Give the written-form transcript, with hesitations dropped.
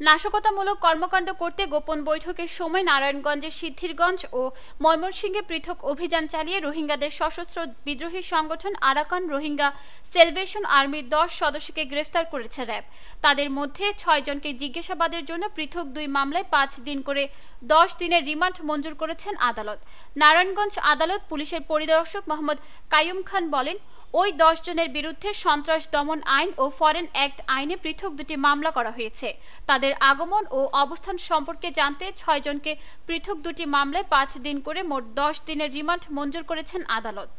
নাশকতামূলক কর্মকাণ্ড করতে গোপন বৈঠকের সময় নারায়ণগঞ্জের সিদ্ধিরগঞ্জ ও ময়মনসিংহে পৃথক অভিযান চালিয়ে রোহিঙ্গাদের সশস্ত্র বিদ্রোহী সংগঠন আরাকান রোহিঙ্গা সেলভেশন আর্মির 10 সদস্যকে গ্রেফতার করেছে র্যাব। তাদের মধ্যে 6 জনকে জিজ্ঞাসাবাদের জন্য পৃথক 2 মামলায় 5 দিন করে 10 দিনের রিমান্ড মঞ্জুর করেছেন আদালত। নারায়ণগঞ্জ আদালত পুলিশের পরিদর্শক মোহাম্মদ কাইয়ুম খান বলেন, ওই 10 জনের বিরুদ্ধে সন্ত্রাস দমন আইন ও ফরেন অ্যাক্ট আইনে পৃথক 2টি মামলা করা হয়েছে। তাদের আগমন ও অবস্থান সম্পর্কে জানতে 6 জনকে পৃথক 2টি মামলায় 5 দিন করে মোট 10 দিনের রিমান্ড মঞ্জুর করেছেন আদালত।